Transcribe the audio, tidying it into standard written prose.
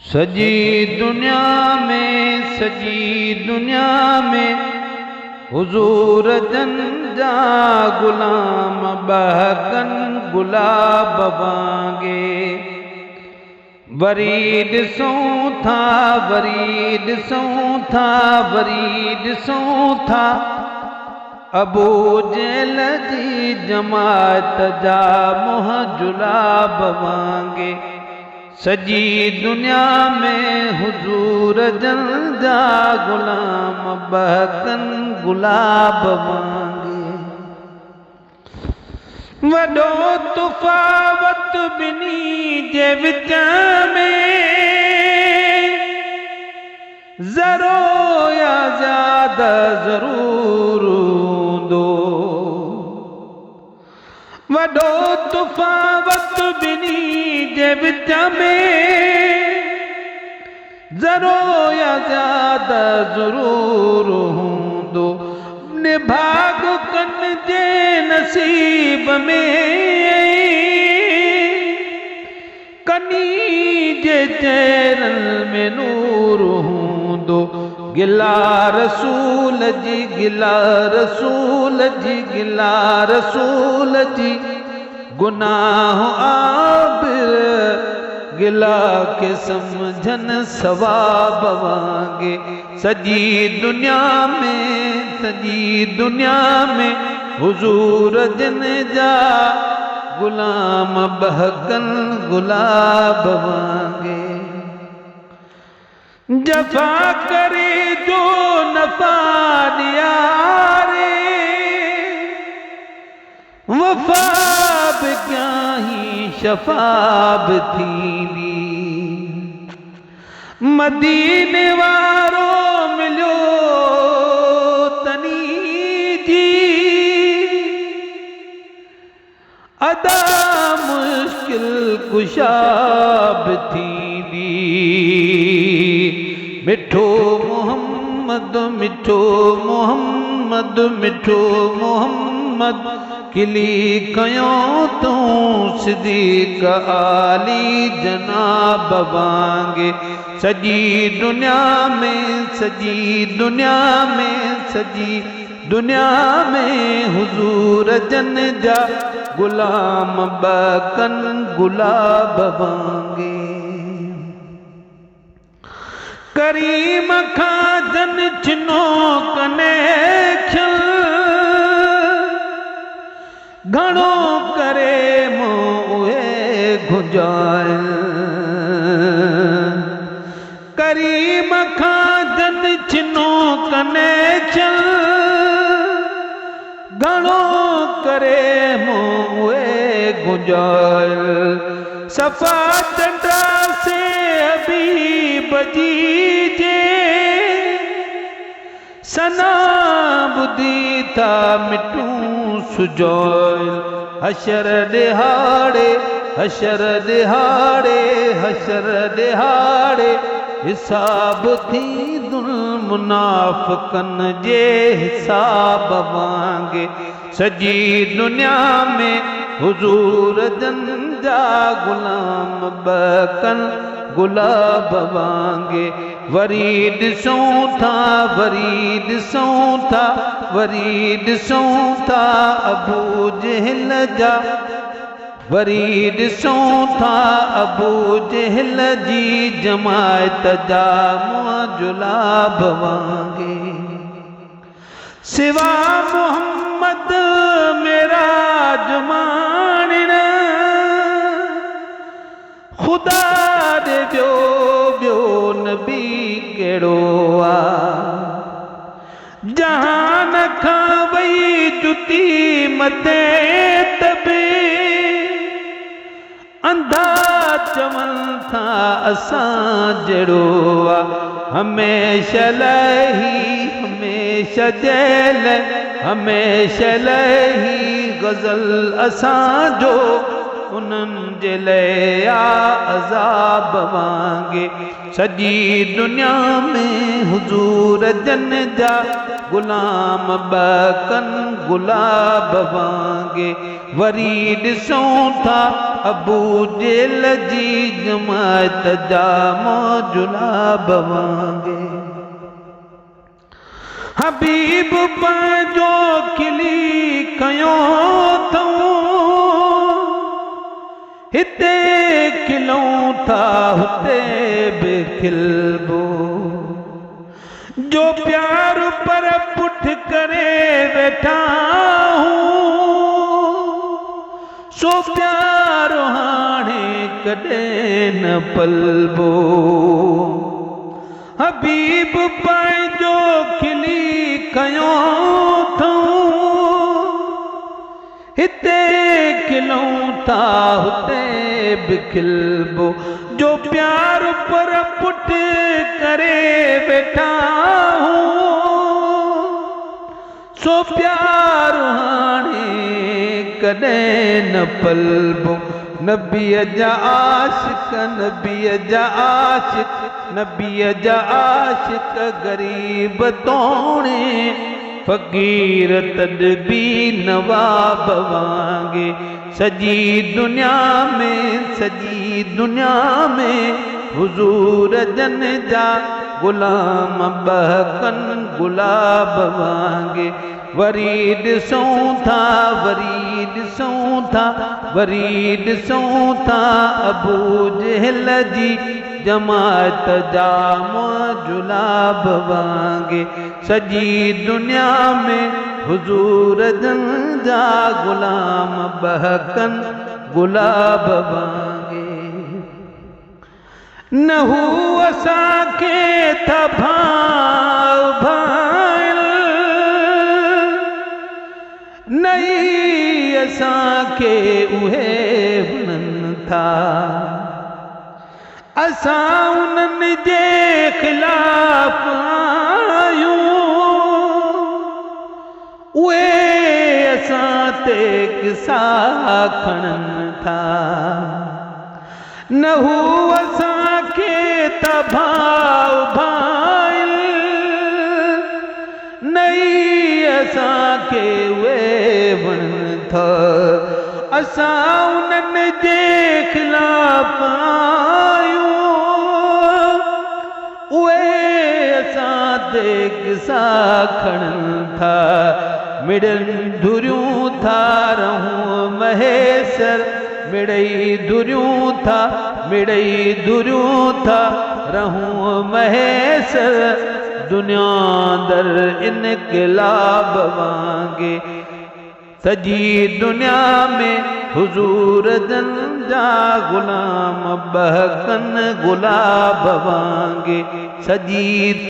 सजी दुनिया में हुजूर जन जा गुलाम बहकन गुलाब वांगे। वरी ॾिसूं था अबू जेल जी जमात जा मुँह जुलाब वांगे। सजी दुनिया में हुजूर जन जा गुलाम बहकन गुलाब वांगे। वॾो तुफ़ावत ॿिनी जे विच में ज़रो या ज़्यादा ज़रूर हूंदो। वॾो तुफ़ावत ॿिनी जे विच में ज़रो या ज़्यादा ज़रूर हूंदो। निभाग कन जे नसीब में कनी जे चेहरन में नूर हूंदो। गिला रसूल जी गुनाह आबिर गिला के समझन सवाब वांगे। सजी दुनिया में हुजूर जन जा गुलाम बहकन गुलाब वांगे। जफा करे जो नफा दियारे वफा बि क्या ही शफाब थींदी। मदीने वारो मिलियो तनी जी अदा मुश्किल कुशाब थींदी। मिठो मोहम्मद किली कयों तूं सिद्दीक़ आली जनाब वांगे। सजी दुनिया में हुजूर जन जा गुलाम बहकन गुलाब वांगे। करीम खां जन छिनो कनेक्शन घणो करे मोए घुंजाए। करीम खां जन छिनो कनेक्शन घणो करे मोए घुंजाए। सफ़ा चंडा से हबीब जी जे सना बुधी था मिटूं सुजोल। हशर दिहाड़े हिसाब थी दुल मुनाफ़िक़न जे हिसाब वांगे। सजी दुनिया में हुजूर जन जा गुलाम बहकन गुलाब वांगे। वरी ॾिसूं था अबू जहल जा वरी ॾिसूं था अबू जहल जी जमात जा मुँह जुलाब वांगे। सिवा मोहम्मद मेरा जुमानिन खुदा दे ॿियो नबी कहिड़ो आ। जहान खां वई जुती मथे तबे अंधा चवन था असां जहिड़ो आ। हमेशा लही गज़ल असांजो उन्हनि जे लाइ अज़ाब वांगे। सजी दुनिया में हुजूर जन जा गुलाम बहकन गुलाब वांगे। वरी ॾिसूं था अबू जेल जी जमात जा मौजुला बवांगे हबीब पंहिंजो खिली कयो अथऊं हिते खिलऊं था हुते बि खिलबो जो प्यार पर पुठ करे वेठा हूं सो प्यार हाणे कॾहिं न पलबो हबीब पंहिंजो खिली कयो अथऊं हिते खिलऊं था हुते बि खिलबो जो प्यार पर पुठ करे वेठा हूं सो प्यार हाणे कॾहिं न पलबो नबीअ जा आशिक़ नबीअ जा आशिक़ नबीअ जा आशिक़ गरीब तोणे फ़क़ीर तॾबी नवाब वांगे सॼी दुनिया में हुज़ूर जन जा ग़ुलाम बहकन गुलाब वांगे वरी ॾिसूं था वरी ॾिसूं था अबू जहल जी जमात जा मौजुलाब वांगे सॼी दुनिया में हुज़ूर जन जा ग़ुलाम बहकन गुलाब वांगे न हू असांखे था भाव भाइल नई असांखे उहे वणनि था असां उन्हनि जे ख़िलाफ़ आहियूं उहे असां ते किसा खणनि था न हू असांखे त भाव भाइल नई असांखे उहे वणनि था असां उन्हनि जे ख़िलाफ़ आहियूं उहे असां ते किसा खणनि था मिड़नि धुरियूं था रहूं महेसर मिड़ई धुरियूं था रहूं महेसर दुनिया दर इनक़िलाब वांगे सॼी दुनिया में हुज़ूर जन जा ग़ुलाम बहकन गुलाब वांगे सॼी